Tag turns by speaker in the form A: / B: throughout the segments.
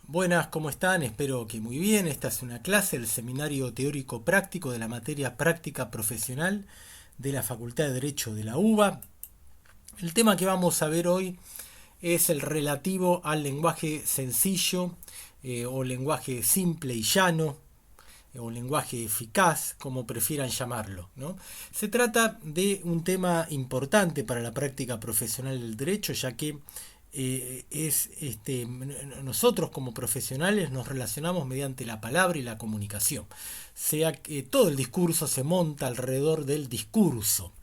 A: Buenas, ¿cómo están? Espero que muy bien. Esta es una clase del Seminario Teórico Práctico de la materia Práctica Profesional de la Facultad de Derecho de la UBA. El tema que vamos a ver hoy es el relativo al lenguaje sencillo o lenguaje simple y llano o lenguaje eficaz, como prefieran llamarlo, ¿no? Se trata de un tema importante para la práctica profesional del derecho, ya que nosotros como profesionales nos relacionamos mediante la palabra y la comunicación. Sea que todo el discurso se monta alrededor del discurso,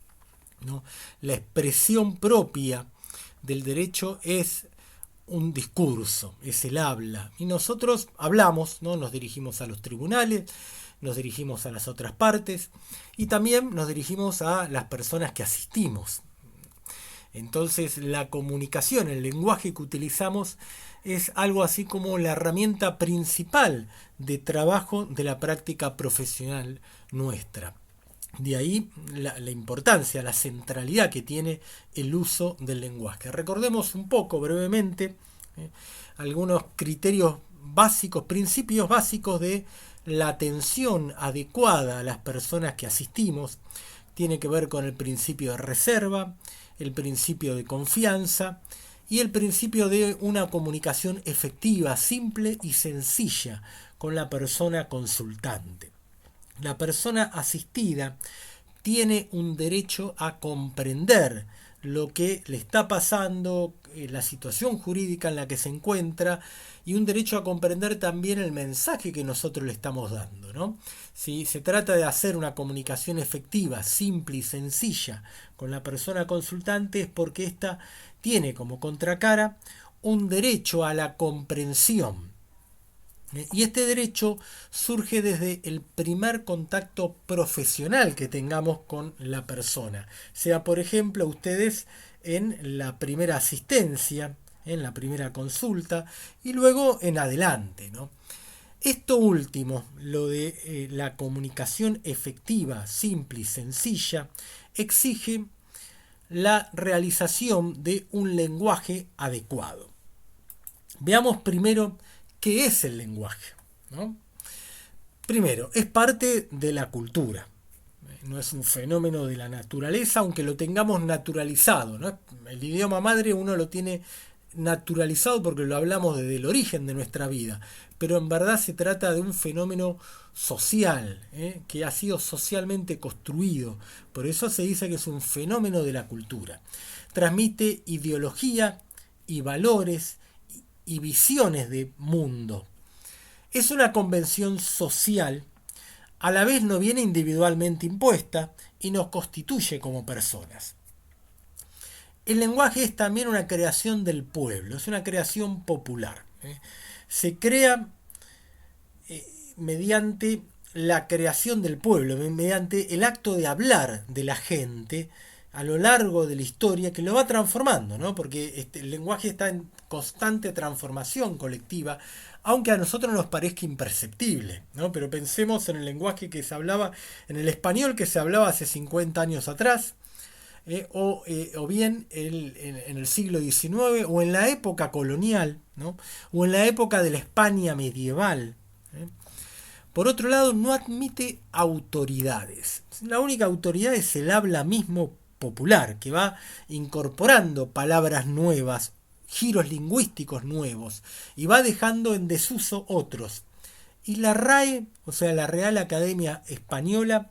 A: ¿no? La expresión propia del derecho es un discurso, es el habla. Y nosotros hablamos, ¿no? Nos dirigimos a los tribunales, nos dirigimos a las otras partes y también nos dirigimos a las personas que asistimos. Entonces la comunicación, el lenguaje que utilizamos es algo así como la herramienta principal de trabajo de la práctica profesional nuestra. De ahí la importancia, la centralidad que tiene el uso del lenguaje. Recordemos un poco brevemente eh, algunos criterios básicos, principios básicos de la atención adecuada a las personas que asistimos. Tiene que ver con el principio de reserva, el principio de confianza y el principio de una comunicación efectiva, simple y sencilla con la persona consultante. La persona asistida tiene un derecho a comprender lo que le está pasando, la situación jurídica en la que se encuentra y un derecho a comprender también el mensaje que nosotros le estamos dando, ¿no? Si se trata de hacer una comunicación efectiva, simple y sencilla con la persona consultante es porque ésta tiene como contracara un derecho a la comprensión. Y este derecho surge desde el primer contacto profesional que tengamos con la persona. Sea, por ejemplo, ustedes en la primera asistencia, en la primera consulta y luego en adelante, ¿no? Esto último, lo de la comunicación efectiva, simple y sencilla, exige la realización de un lenguaje adecuado. Veamos primero qué es el lenguaje, ¿no? Primero, es parte de la cultura. No es un fenómeno de la naturaleza, aunque lo tengamos naturalizado, ¿no? El idioma madre uno lo tiene naturalizado porque lo hablamos desde el origen de nuestra vida, pero en verdad se trata de un fenómeno social, que ha sido socialmente construido. Por eso se dice que es un fenómeno de la cultura. Transmite ideología y valores y visiones de mundo. Es una convención social, a la vez no viene individualmente impuesta y nos constituye como personas. El lenguaje es también una creación del pueblo, es una creación popular. Se crea mediante la creación del pueblo, mediante el acto de hablar de la gente a lo largo de la historia que lo va transformando, ¿no? Porque el lenguaje está en constante transformación colectiva, aunque a nosotros nos parezca imperceptible, ¿no? Pero pensemos en el lenguaje que se hablaba, en el español que se hablaba hace 50 años atrás, o bien en el siglo XIX, o en la época colonial, ¿no? O en la época de la España medieval. Por otro lado, no admite autoridades. La única autoridad es el habla mismo popular, que va incorporando palabras nuevas, giros lingüísticos nuevos, y va dejando en desuso otros. Y la RAE, o sea, la Real Academia Española,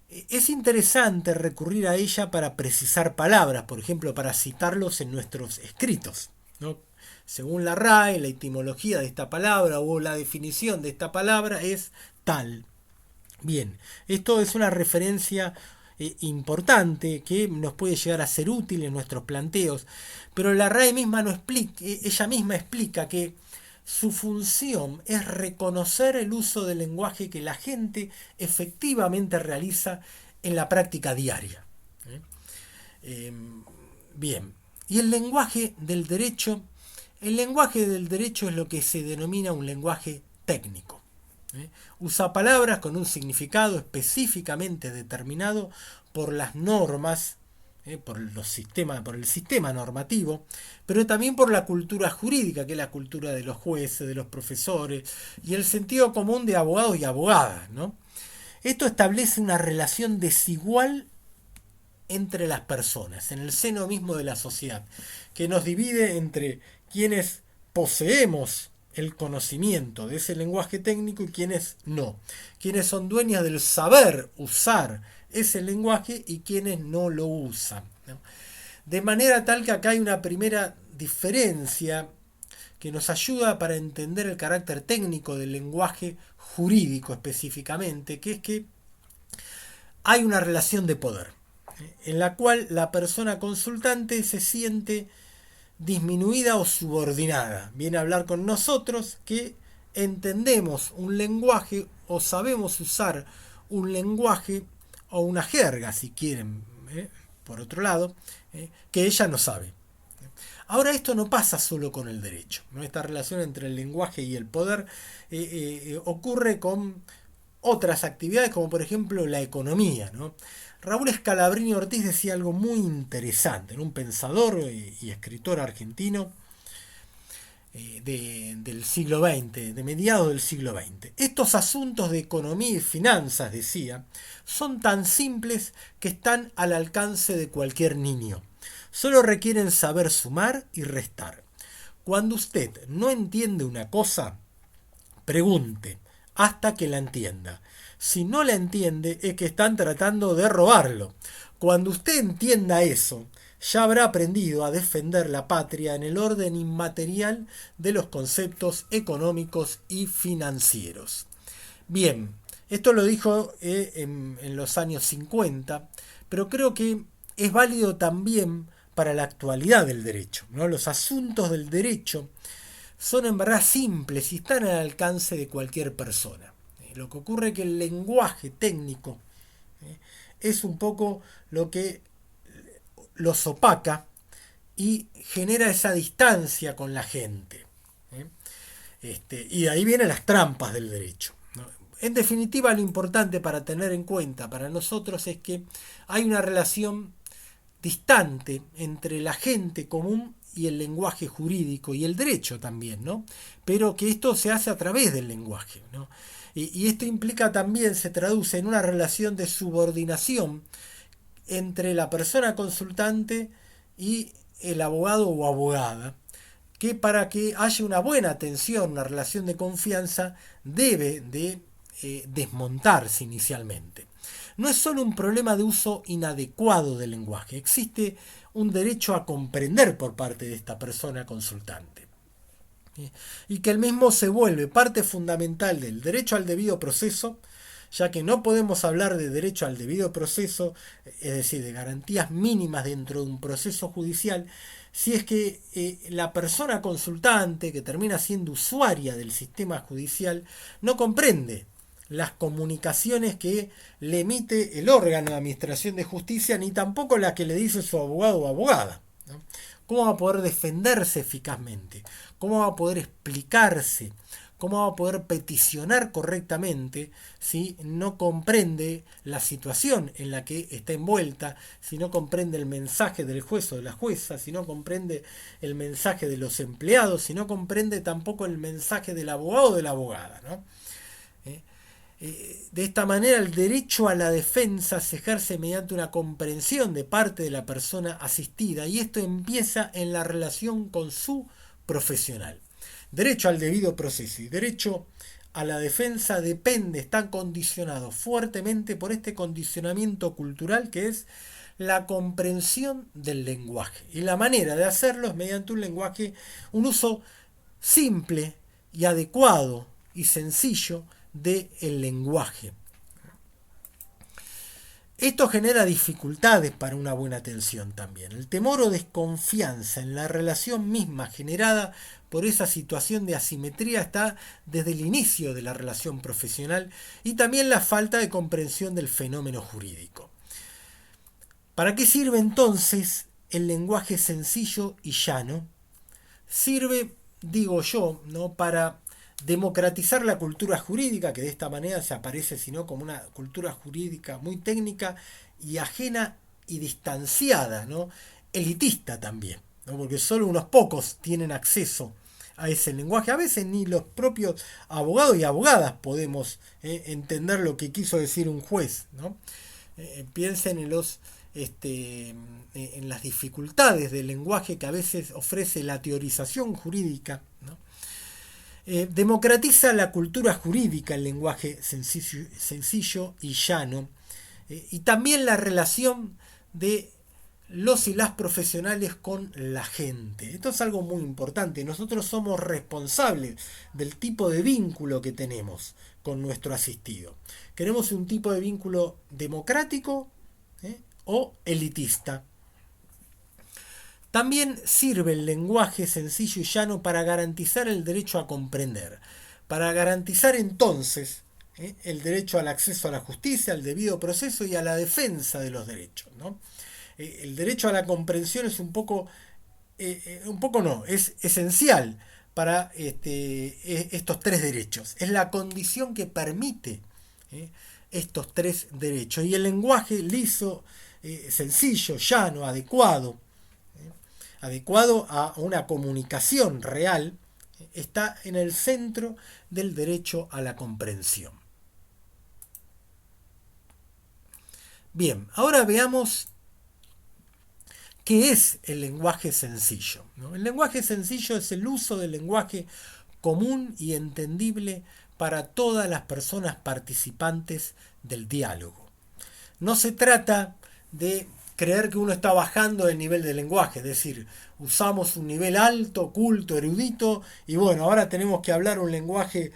A: es interesante recurrir a ella para precisar palabras, por ejemplo, para citarlos en nuestros escritos, ¿no? Según la RAE, la etimología de esta palabra o la definición de esta palabra es tal. Bien, esto es una referencia importante que nos puede llegar a ser útil en nuestros planteos, pero la RAE misma no explica, ella misma explica que su función es reconocer el uso del lenguaje que la gente efectivamente realiza en la práctica diaria. ¿Eh? Eh, Bien, y el lenguaje del derecho es lo que se denomina un lenguaje técnico. Usa palabras con un significado específicamente determinado por las normas por el sistema normativo, pero también por la cultura jurídica, que es la cultura de los jueces, de los profesores, y el sentido común de abogados y abogadas, ¿no? Esto establece una relación desigual entre las personas, en el seno mismo de la sociedad, que nos divide entre quienes poseemos el conocimiento de ese lenguaje técnico y quienes no, quienes son dueñas del saber usar ese lenguaje y quienes no lo usan, ¿no? De manera tal que acá hay una primera diferencia que nos ayuda para entender el carácter técnico del lenguaje jurídico específicamente, que es que hay una relación de poder, en la cual la persona consultante se siente disminuida o subordinada. Viene a hablar con nosotros que entendemos un lenguaje o sabemos usar un lenguaje o una jerga, si quieren, por otro lado, que ella no sabe. Ahora esto no pasa solo con el derecho, ¿no? Esta relación entre el lenguaje y el poder ocurre con otras actividades como por ejemplo la economía, ¿no? Raúl Scalabrini Ortiz decía algo muy interesante, ¿no? Un pensador y escritor argentino del siglo XX, de mediados del siglo XX. Estos asuntos de economía y finanzas, decía, son tan simples que están al alcance de cualquier niño. Solo requieren saber sumar y restar. Cuando usted no entiende una cosa, pregunte hasta que la entienda. Si no la entiende, es que están tratando de robarlo. Cuando usted entienda eso, ya habrá aprendido a defender la patria en el orden inmaterial de los conceptos económicos y financieros. Bien, esto lo dijo en los años 50, pero creo que es válido también para la actualidad del derecho, ¿no? Los asuntos del derecho son en verdad simples y están al alcance de cualquier persona. Lo que ocurre es que el lenguaje técnico es un poco lo que los opaca y genera esa distancia con la gente. Y de ahí vienen las trampas del derecho, ¿no? En definitiva, lo importante para tener en cuenta para nosotros es que hay una relación distante entre la gente común y el lenguaje jurídico y el derecho también, ¿no? Pero que esto se hace a través del lenguaje, ¿no? Y esto implica también, se traduce en una relación de subordinación entre la persona consultante y el abogado o abogada, que para que haya una buena atención, una relación de confianza, debe de desmontarse inicialmente. No es solo un problema de uso inadecuado del lenguaje, existe un derecho a comprender por parte de esta persona consultante. Y que el mismo se vuelve parte fundamental del derecho al debido proceso, ya que no podemos hablar de derecho al debido proceso, es decir, de garantías mínimas dentro de un proceso judicial, si es que la persona consultante, que termina siendo usuaria del sistema judicial, no comprende las comunicaciones que le emite el órgano de administración de justicia, ni tampoco las que le dice su abogado o abogada, ¿no? ¿Cómo va a poder defenderse eficazmente? ¿Cómo va a poder explicarse? ¿Cómo va a poder peticionar correctamente si no comprende la situación en la que está envuelta, si no comprende el mensaje del juez o de la jueza, si no comprende el mensaje de los empleados, si no comprende tampoco el mensaje del abogado o de la abogada, ¿no? De esta manera, el derecho a la defensa se ejerce mediante una comprensión de parte de la persona asistida, y esto empieza en la relación con su profesional. Derecho al debido proceso y derecho a la defensa están condicionados fuertemente por este condicionamiento cultural que es la comprensión del lenguaje. Y la manera de hacerlo es mediante un lenguaje, un uso simple y adecuado y sencillo del lenguaje. Esto genera dificultades para una buena atención también. El temor o desconfianza en la relación misma generada por esa situación de asimetría está desde el inicio de la relación profesional, y también la falta de comprensión del fenómeno jurídico. ¿Para qué sirve entonces el lenguaje sencillo y llano? Sirve, digo yo, ¿no?, para democratizar la cultura jurídica, que de esta manera se aparece sino como una cultura jurídica muy técnica y ajena y distanciada, ¿no? Elitista también, ¿no? Porque solo unos pocos tienen acceso a ese lenguaje. A veces ni los propios abogados y abogadas podemos entender lo que quiso decir un juez, ¿no? Piensen en en las dificultades del lenguaje que a veces ofrece la teorización jurídica, ¿no? Democratiza la cultura jurídica, el lenguaje sencillo y llano, y también la relación de los y las profesionales con la gente. Esto es algo muy importante. Nosotros somos responsables del tipo de vínculo que tenemos con nuestro asistido. ¿Queremos un tipo de vínculo democrático o elitista? También sirve el lenguaje sencillo y llano para garantizar el derecho a comprender, para garantizar entonces el derecho al acceso a la justicia, al debido proceso y a la defensa de los derechos, ¿no? El derecho a la comprensión es no, es esencial para estos tres derechos. Es la condición que permite estos tres derechos. Y el lenguaje liso, sencillo, llano, adecuado a una comunicación real, está en el centro del derecho a la comprensión. Bien, ahora veamos qué es el lenguaje sencillo, ¿no? El lenguaje sencillo es el uso del lenguaje común y entendible para todas las personas participantes del diálogo. No se trata de creer que uno está bajando el nivel del lenguaje, es decir, usamos un nivel alto, culto, erudito, y bueno, ahora tenemos que hablar un lenguaje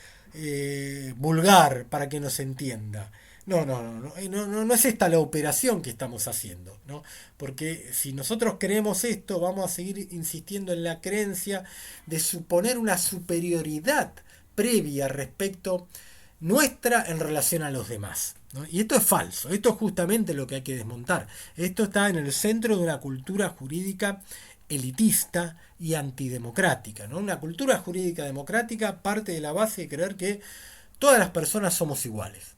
A: vulgar para que nos entienda. No es esta la operación que estamos haciendo, ¿no? Porque si nosotros creemos esto, vamos a seguir insistiendo en la creencia de suponer una superioridad previa respecto nuestra en relación a los demás, ¿no? Y esto es falso, esto es justamente lo que hay que desmontar. Esto está en el centro de una cultura jurídica elitista y antidemocrática, ¿no? Una cultura jurídica democrática parte de la base de creer que todas las personas somos iguales.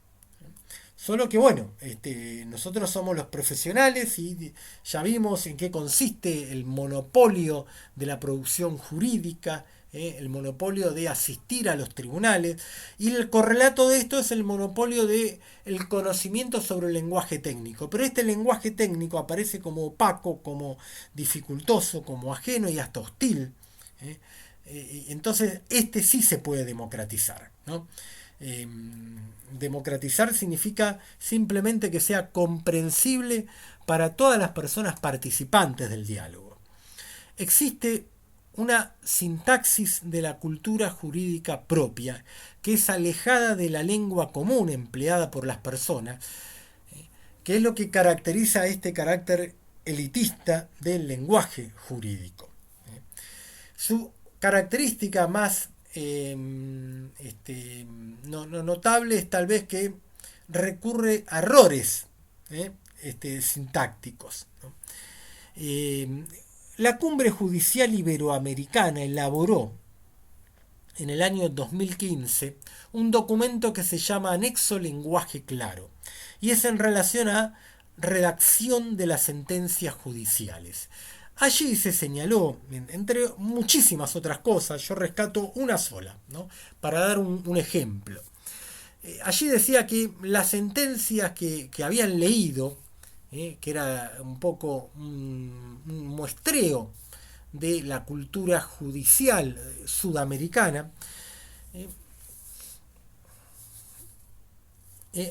A: Solo que bueno, nosotros somos los profesionales y ya vimos en qué consiste el monopolio de la producción jurídica, el monopolio de asistir a los tribunales, y el correlato de esto es el monopolio de el conocimiento sobre el lenguaje técnico. Pero este lenguaje técnico aparece como opaco, como dificultoso, como ajeno y hasta hostil. Entonces sí se puede democratizar, ¿no? Democratizar significa simplemente que sea comprensible para todas las personas participantes del diálogo. Existe una sintaxis de la cultura jurídica propia que es alejada de la lengua común empleada por las personas, que es lo que caracteriza a este carácter elitista del lenguaje jurídico. Su característica más notable es tal vez que recurre a errores sintácticos, ¿no? La Cumbre Judicial Iberoamericana elaboró en el año 2015 un documento que se llama Anexo Lenguaje Claro y es en relación a redacción de las sentencias judiciales. Allí se señaló, entre muchísimas otras cosas, yo rescato una sola, ¿no? Para dar un ejemplo. Allí decía que las sentencias que habían leído, que era un poco un muestreo de la cultura judicial sudamericana,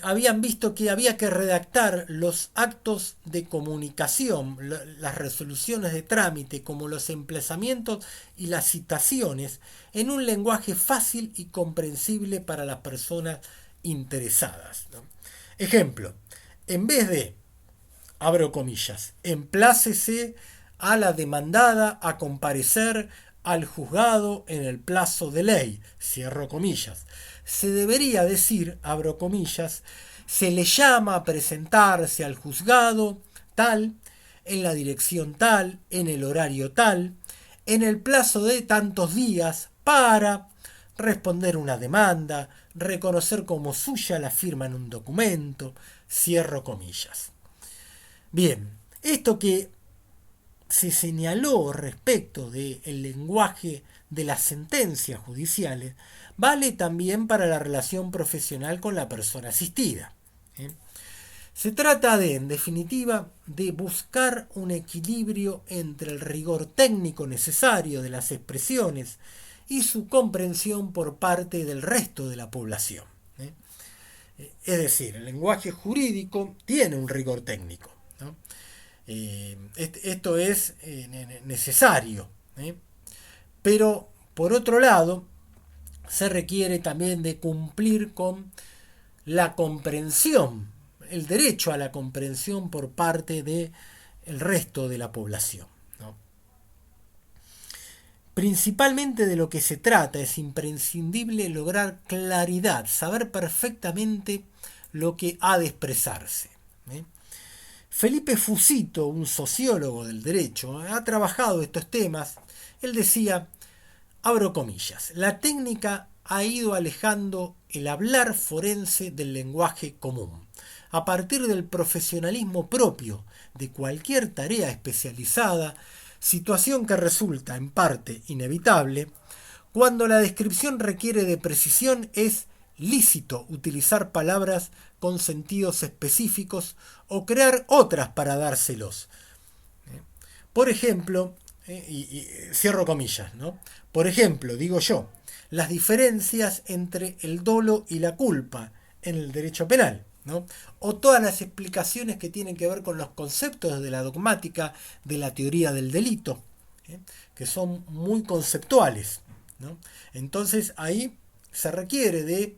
A: habían visto que había que redactar los actos de comunicación, las resoluciones de trámite, como los emplazamientos y las citaciones, en un lenguaje fácil y comprensible para las personas interesadas, ¿no? Ejemplo, en vez de, abro comillas, emplácese a la demandada a comparecer al juzgado en el plazo de ley, cierro comillas, se debería decir, abro comillas, se le llama a presentarse al juzgado tal, en la dirección tal, en el horario tal, en el plazo de tantos días para responder una demanda, reconocer como suya la firma en un documento, cierro comillas. Bien, Esto que se señaló respecto del lenguaje de las sentencias judiciales vale también para la relación profesional con la persona asistida. ¿Eh? Se trata de, en definitiva, de buscar un equilibrio entre el rigor técnico necesario de las expresiones y su comprensión por parte del resto de la población. Es decir, el lenguaje jurídico tiene un rigor técnico, ¿no? Esto es necesario, ¿eh? Pero por otro lado, se requiere también de cumplir con la comprensión, el derecho a la comprensión por parte del resto de la población, ¿no? Principalmente de lo que se trata es imprescindible lograr claridad, saber perfectamente lo que ha de expresarse, ¿eh? Felipe Fusito, un sociólogo del derecho, ha trabajado estos temas. Él decía, abro comillas, la técnica ha ido alejando el hablar forense del lenguaje común, a partir del profesionalismo propio de cualquier tarea especializada, situación que resulta en parte inevitable. Cuando la descripción requiere de precisión, es lícito utilizar palabras con sentidos específicos o crear otras para dárselos. Por ejemplo, y cierro comillas, ¿no? Por ejemplo, digo yo, las diferencias entre el dolo y la culpa en el derecho penal, ¿no? O todas las explicaciones que tienen que ver con los conceptos de la dogmática de la teoría del delito, ¿eh? Que son muy conceptuales, ¿no? Entonces ahí se requiere de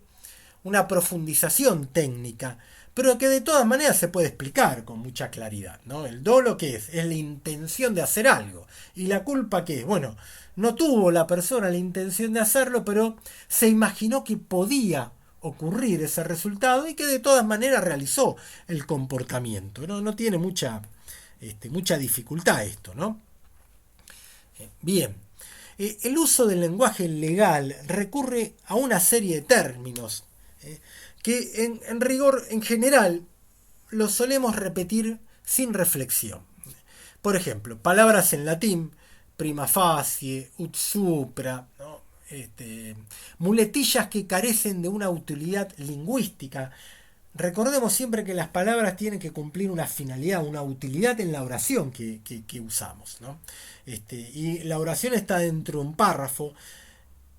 A: una profundización técnica, pero que de todas maneras se puede explicar con mucha claridad, ¿no? El dolo, ¿qué es? Es la intención de hacer algo. ¿Y la culpa qué es? Bueno, no tuvo la persona la intención de hacerlo, pero se imaginó que podía ocurrir ese resultado y que de todas maneras realizó el comportamiento, ¿no? No tiene mucha dificultad esto, ¿no? Bien. El uso del lenguaje legal recurre a una serie de términos que en rigor, en general, los solemos repetir sin reflexión. Por ejemplo, palabras en latín, prima facie, ut supra, ¿no? Muletillas que carecen de una utilidad lingüística. Recordemos siempre que las palabras tienen que cumplir una finalidad, una utilidad en la oración que usamos, ¿no? Y la oración está dentro de un párrafo.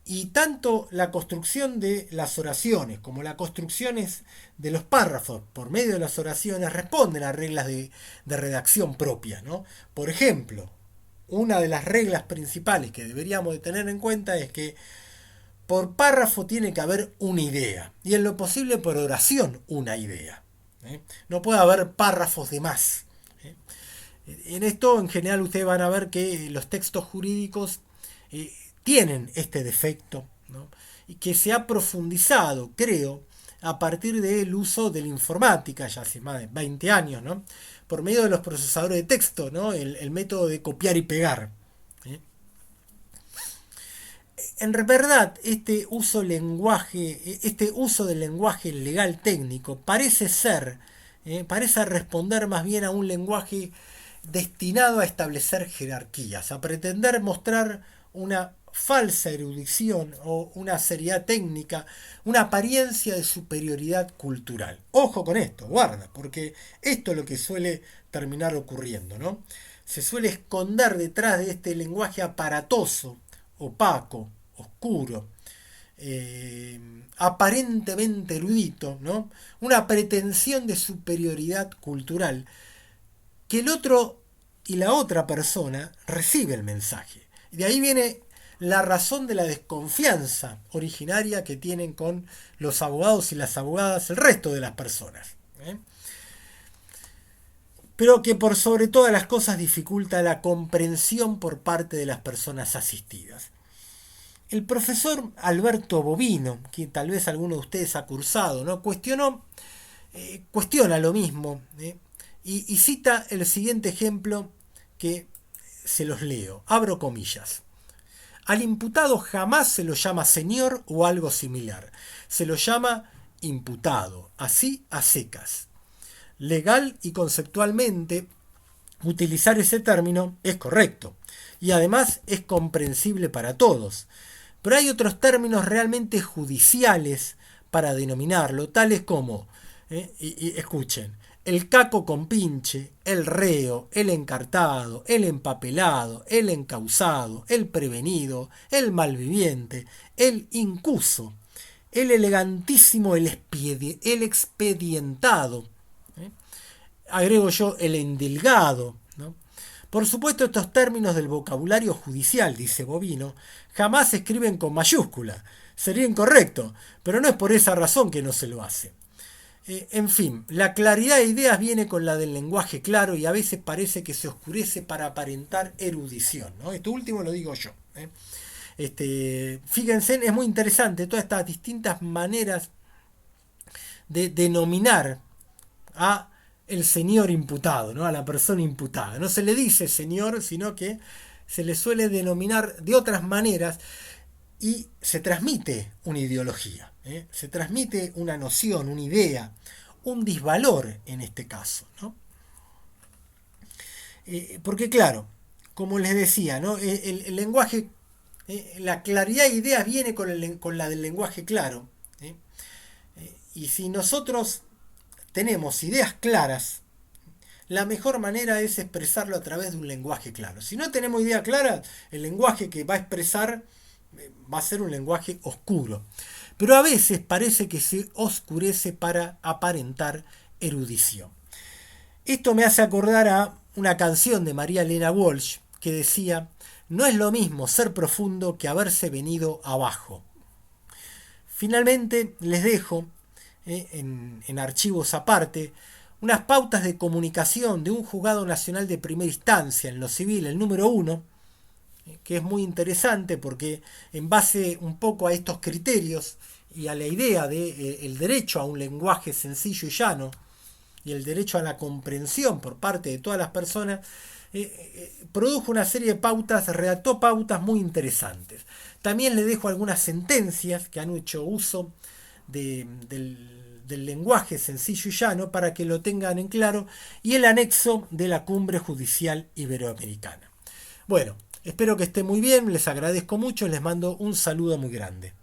A: Y tanto la construcción de las oraciones como las construcciones de los párrafos por medio de las oraciones responden a reglas de redacción propias, ¿no? Por ejemplo, una de las reglas principales que deberíamos de tener en cuenta es que por párrafo tiene que haber una idea y en lo posible por oración una idea, ¿eh? No puede haber párrafos de más, ¿eh? En esto en general ustedes van a ver que los textos jurídicos tienen este defecto, ¿no? Y que se ha profundizado, creo, a partir del uso de la informática, ya hace más de 20 años, ¿no? Por medio de los procesadores de texto, ¿no? El método de copiar y pegar, ¿eh? En verdad, este uso del lenguaje legal técnico parece responder más bien a un lenguaje destinado a establecer jerarquías, a pretender mostrar una falsa erudición o una seriedad técnica, una apariencia de superioridad cultural. Ojo con esto, guarda, porque esto es lo que suele terminar ocurriendo, ¿no? Se suele esconder detrás de este lenguaje aparatoso, opaco, oscuro, aparentemente erudito, ¿no? Una pretensión de superioridad cultural que el otro y la otra persona recibe el mensaje. Y de ahí viene la razón de la desconfianza originaria que tienen con los abogados y las abogadas, el resto de las personas, ¿eh? Pero que por sobre todas las cosas dificulta la comprensión por parte de las personas asistidas. El profesor Alberto Bovino, que tal vez alguno de ustedes ha cursado, ¿no? Cuestiona lo mismo, ¿eh? Y cita el siguiente ejemplo que se los leo. Abro comillas. Al imputado jamás se lo llama señor o algo similar. Se lo llama imputado, así a secas. Legal y conceptualmente, utilizar ese término es correcto y además es comprensible para todos. Pero hay otros términos realmente judiciales para denominarlo, tales como, y escuchen, el caco con pinche, el reo, el encartado, el empapelado, el encausado, el prevenido, el malviviente, el incuso, el elegantísimo, el expedientado, ¿eh? Agrego yo el endilgado, ¿no? Por supuesto, estos términos del vocabulario judicial, dice Bovino, jamás se escriben con mayúscula. Sería incorrecto, pero no es por esa razón que no se lo hace. En fin, la claridad de ideas viene con la del lenguaje claro y a veces parece que se oscurece para aparentar erudición, ¿no? Esto último lo digo yo. Fíjense, es muy interesante todas estas distintas maneras de denominar a el señor imputado, ¿no? A la persona imputada. No se le dice señor, sino que se le suele denominar de otras maneras y se transmite una ideología, se transmite una noción, una idea, un disvalor en este caso, ¿no? Porque claro, como les decía, ¿no? El lenguaje, la claridad de ideas viene con la del lenguaje claro, ¿eh? Y si nosotros tenemos ideas claras, la mejor manera es expresarlo a través de un lenguaje claro. Si no tenemos idea clara, el lenguaje que va a expresar va a ser un lenguaje oscuro. Pero a veces parece que se oscurece para aparentar erudición. Esto me hace acordar a una canción de María Elena Walsh que decía: no es lo mismo ser profundo que haberse venido abajo. Finalmente les dejo en archivos aparte unas pautas de comunicación de un juzgado nacional de primera instancia en lo civil, el número 1, que es muy interesante porque en base un poco a estos criterios y a la idea de el derecho a un lenguaje sencillo y llano y el derecho a la comprensión por parte de todas las personas, produjo una serie de pautas, redactó pautas muy interesantes. También le dejo algunas sentencias que han hecho uso del lenguaje sencillo y llano para que lo tengan en claro y el anexo de la Cumbre Judicial Iberoamericana. Bueno, espero que esté muy bien, les agradezco mucho, les mando un saludo muy grande.